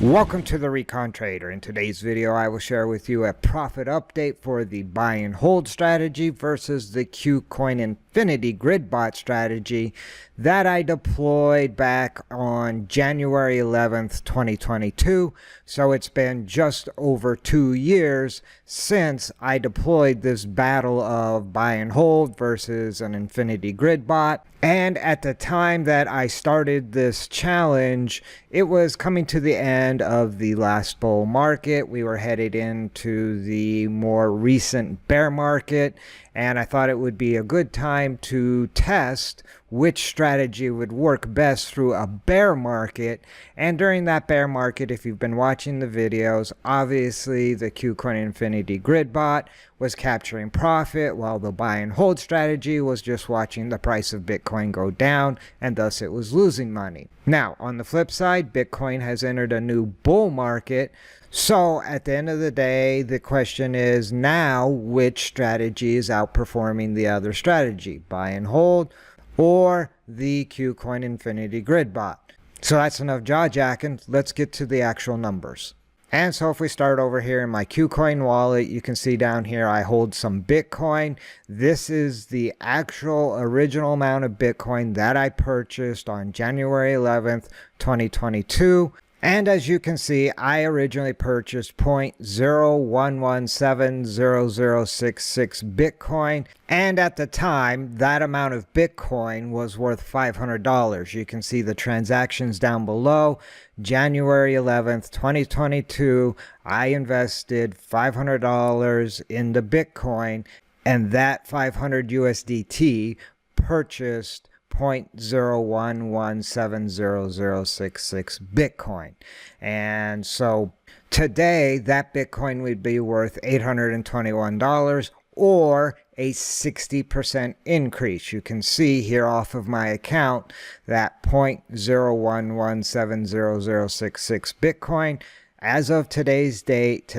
Welcome to the Recon Trader. In today's video, I will share with you a profit update for the buy and hold strategy versus the Kucoin Infinity Grid Bot strategy that I deployed back on January 11th, 2022. So it's been just over 2 years since I deployed this battle of buy and hold versus an Infinity Grid Bot. And at the time that I started this challenge, it was coming to the end of the last bull market. We were headed into the more recent bear market, and I thought it would be a good time to test which strategy would work best through a bear market. And during that bear market, if you've been watching the videos, obviously the Kucoin Infinity Grid Bot was capturing profit, while the buy and hold strategy was just watching the price of Bitcoin go down, and thus it was losing money. Now, on the flip side, Bitcoin has entered a new bull market. So at the end of the day, the question is now which strategy is outperforming the other strategy, buy and hold or the Kucoin Infinity Grid Bot. So that's enough jaw-jacking. Let's get to the actual numbers. And so if we start over here in my Kucoin wallet, you can see down here I hold some Bitcoin. This is the actual original amount of Bitcoin that I purchased on January 11th, 2022. And as you can see, I originally purchased 0.011700066 Bitcoin. And at the time, that amount of Bitcoin was worth $500. You can see the transactions down below. January 11th, 2022, I invested $500 into Bitcoin, and that 500 USDT purchased 0.011700066 Bitcoin. And so today that Bitcoin would be worth $821, or a 60% increase. You can see here off of my account that 0.011700066 Bitcoin. As of today's date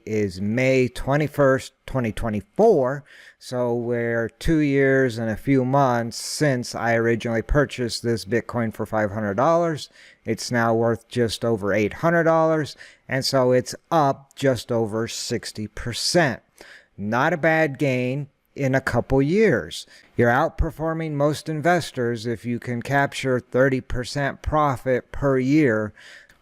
is May 21st, 2024. So we're 2 years and a few months since I originally purchased this Bitcoin for $500. It's now worth just over $800. And so it's up just over 60%. Not a bad gain in a couple years. You're outperforming most investors if you can capture 30% profit per year.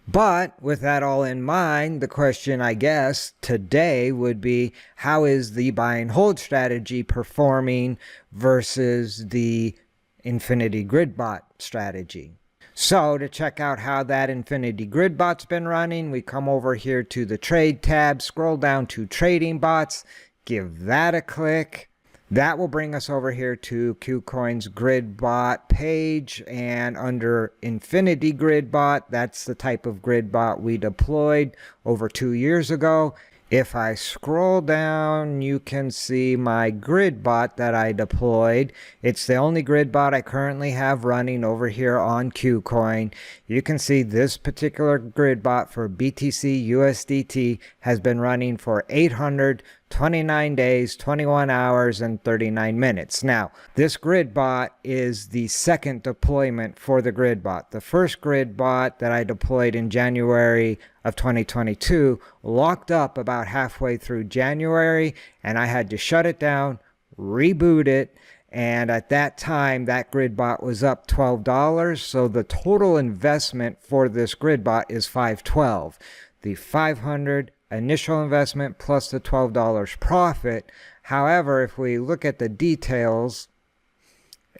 But with that all in mind, the question I guess today would be, how is the buy and hold strategy performing versus the Infinity Grid Bot strategy? So to check out how that Infinity Grid Bot's been running, we come over here to the trade tab, scroll down to trading bots, give that a click. That will bring us over here to Kucoin's Grid Bot page, and under Infinity Grid Bot, that's the type of grid bot we deployed over 2 years ago. If I scroll down, you can see my grid bot that I deployed. It's the only grid bot I currently have running over here on Kucoin. You can see this particular grid bot for BTC USDT has been running for 829 days, 21 hours, and 39 minutes. Now, this grid bot is the second deployment for the grid bot. The first grid bot that I deployed in January of 2022 locked up about halfway through January, and I had to shut it down, reboot it, and at that time that grid bot was up $12. So the total investment for this grid bot is $512. The $500 initial investment plus the $12 profit. However, if we look at the details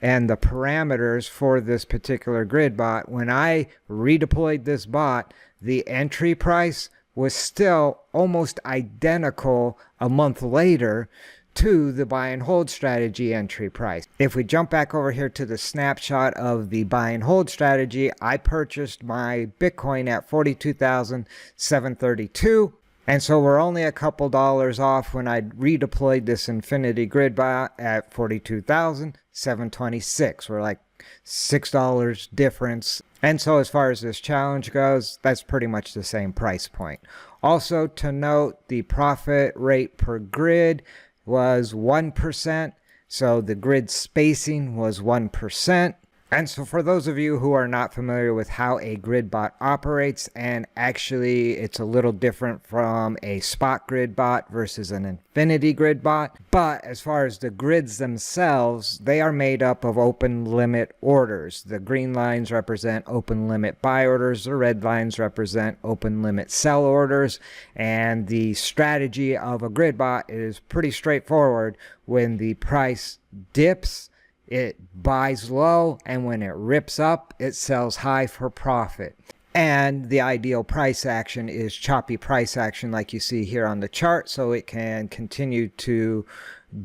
and the parameters for this particular grid bot, when I redeployed this bot, the entry price was still almost identical a month later to the buy and hold strategy entry price. If we jump back over here to the snapshot of the buy and hold strategy, I purchased my Bitcoin at $42,732. And so we're only a couple dollars off when I redeployed this Infinity Grid Bot at $42,726. We're like $6 difference. And so as far as this challenge goes, that's pretty much the same price point. Also to note, the profit rate per grid was 1%. So the grid spacing was 1%. And so for those of you who are not familiar with how a grid bot operates, and actually it's a little different from a spot grid bot versus an infinity grid bot, but as far as the grids themselves, they are made up of open limit orders. The green lines represent open limit buy orders, the red lines represent open limit sell orders, and the strategy of a grid bot is pretty straightforward. When the price dips, it buys low, and when it rips up, it sells high for profit. And the ideal price action is choppy price action like you see here on the chart, so it can continue to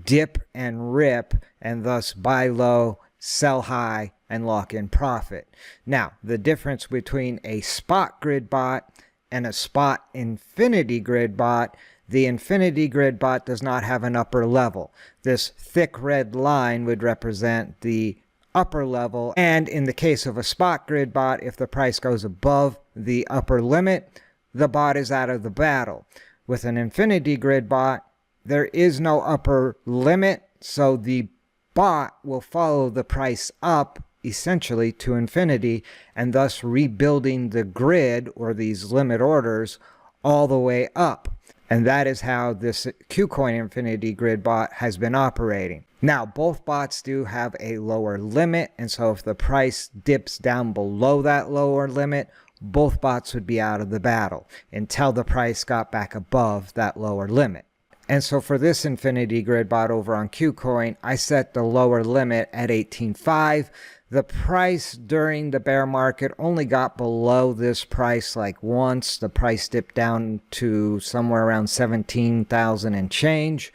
dip and rip and thus buy low, sell high, and lock in profit. Now, the difference between a spot grid bot and a spot infinity grid bot: the infinity grid bot does not have an upper level. This thick red line would represent the upper level, and in the case of a spot grid bot, if the price goes above the upper limit, the bot is out of the battle. With an infinity grid bot, there is no upper limit, so the bot will follow the price up essentially to infinity, and thus rebuilding the grid or these limit orders all the way up. And that is how this Kucoin Infinity Grid bot has been operating. Now, both bots do have a lower limit, and so if the price dips down below that lower limit, both bots would be out of the battle until the price got back above that lower limit. And so for this Infinity Grid bot over on Kucoin, I set the lower limit at 18.5. The price during the bear market only got below this price like once. The price dipped down to somewhere around 17,000 and change.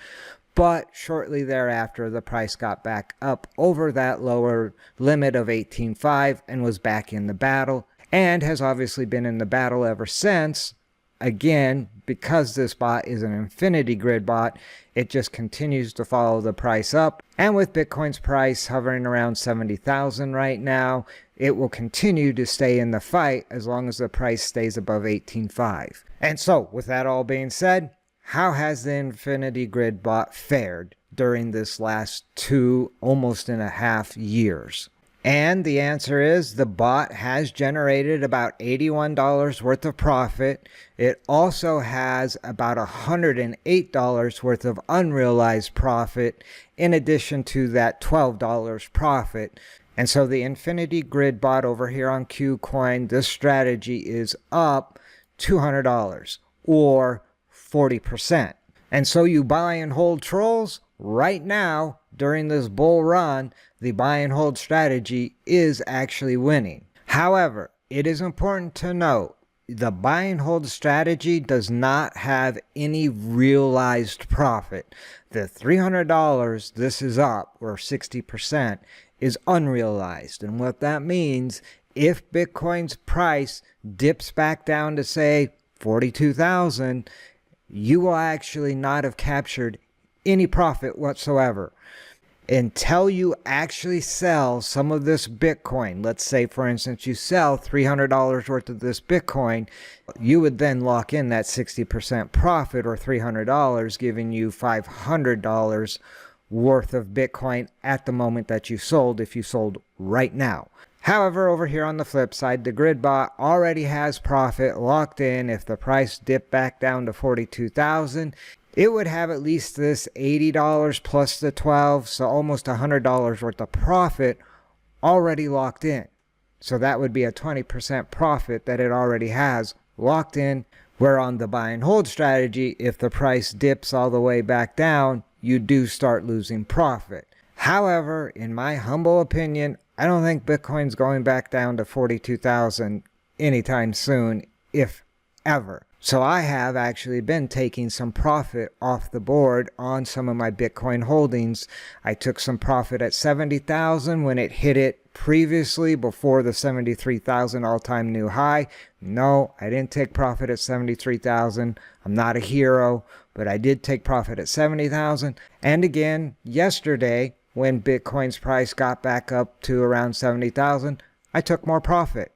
But shortly thereafter, the price got back up over that lower limit of 18.5 and was back in the battle, and has obviously been in the battle ever since. Again, because this bot is an infinity grid bot, it just continues to follow the price up. And with Bitcoin's price hovering around 70,000 right now, it will continue to stay in the fight as long as the price stays above 18.5. And so, with that all being said, how has the infinity grid bot fared during this last almost and a half years? And the answer is the bot has generated about $81 worth of profit. It also has about $108 worth of unrealized profit in addition to that $12 profit. And so the Infinity Grid bot over here on Kucoin, this strategy is up $200 or 40%. And so you buy and hold trolls right now during this bull run, the buy and hold strategy is actually winning. However, it is important to note the buy and hold strategy does not have any realized profit. The $300 this is up, or 60%, is unrealized. And what that means, if Bitcoin's price dips back down to say 42,000, you will actually not have captured any profit whatsoever until you actually sell some of this Bitcoin. Let's say, for instance, you sell $300 worth of this Bitcoin. You would then lock in that 60% profit, or $300, giving you $500 worth of Bitcoin at the moment that you sold, if you sold right now. However, over here on the flip side, the grid bot already has profit locked in. If the price dipped back down to 42,000, it would have at least this $80 plus the 12, so almost $100 worth of profit already locked in. So that would be a 20% profit that it already has locked in. Where on the buy and hold strategy, if the price dips all the way back down, you do start losing profit. However, in my humble opinion, I don't think Bitcoin's going back down to 42,000 anytime soon, if ever. So I have actually been taking some profit off the board on some of my Bitcoin holdings. I took some profit at 70,000 when it hit it previously before the 73,000 all-time new high. No, I didn't take profit at 73,000. I'm not a hero, but I did take profit at 70,000. And again, yesterday, when Bitcoin's price got back up to around 70,000, I took more profit.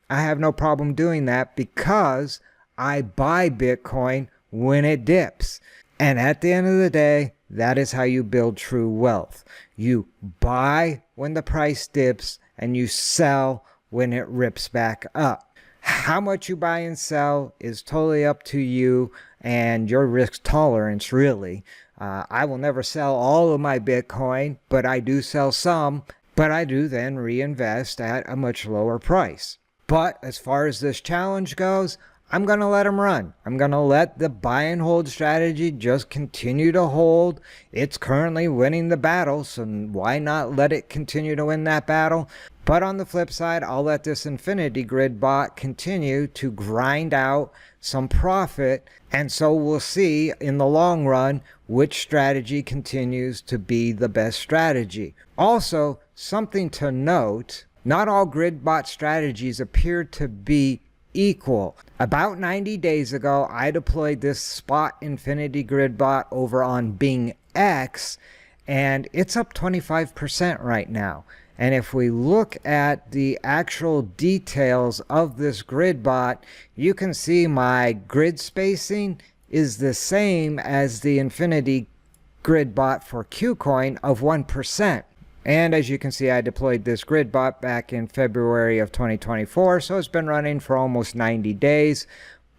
I have no problem doing that because I buy Bitcoin when it dips. And at the end of the day, that is how you build true wealth. You buy when the price dips and you sell when it rips back up. How much you buy and sell is totally up to you and your risk tolerance, really. I will never sell all of my Bitcoin, but I do sell some, but I do then reinvest at a much lower price. But as far as this challenge goes, I'm going to let them run. I'm going to let the buy and hold strategy just continue to hold. It's currently winning the battle, so why not let it continue to win that battle? But on the flip side, I'll let this Infinity Grid bot continue to grind out some profit. And so we'll see in the long run which strategy continues to be the best strategy. Also, something to note, not all grid bot strategies appear to be equal. About 90 days ago, I deployed this spot Infinity Grid bot over on Bing X, and it's up 25% right now. And if we look at the actual details of this grid bot, you can see my grid spacing is the same as the Infinity Grid bot for Kucoin of 1%. And as you can see, I deployed this grid bot back in February of 2024, so it's been running for almost 90 days,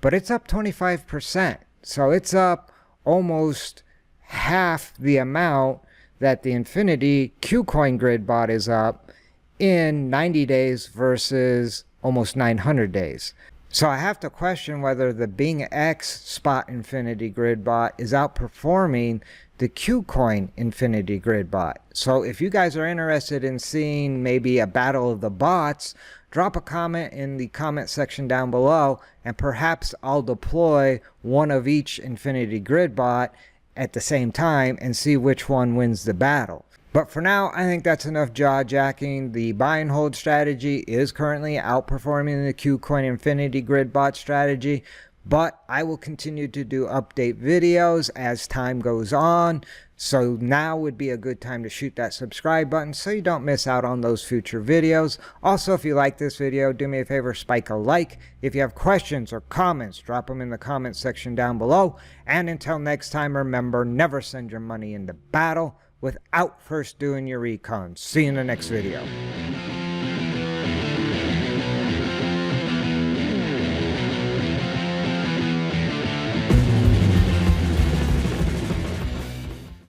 but it's up 25%. So it's up almost half the amount that the Infinity Kucoin grid bot is up in 90 days versus almost 900 days. So I have to question whether the Bing X spot Infinity Grid bot is outperforming the Kucoin Infinity Grid bot. So if you guys are interested in seeing maybe a battle of the bots, drop a comment in the comment section down below, and perhaps I'll deploy one of each Infinity Grid bot at the same time and see which one wins the battle. But for now, I think that's enough jaw-jacking. The buy and hold strategy is currently outperforming the Kucoin Infinity Grid bot strategy, but I will continue to do update videos as time goes on. So now would be a good time to shoot that subscribe button so you don't miss out on those future videos. Also, if you like this video, do me a favor, spike a like. If you have questions or comments, drop them in the comment section down below. And until next time, remember, never send your money into battle without first doing your recon. See you in the next video.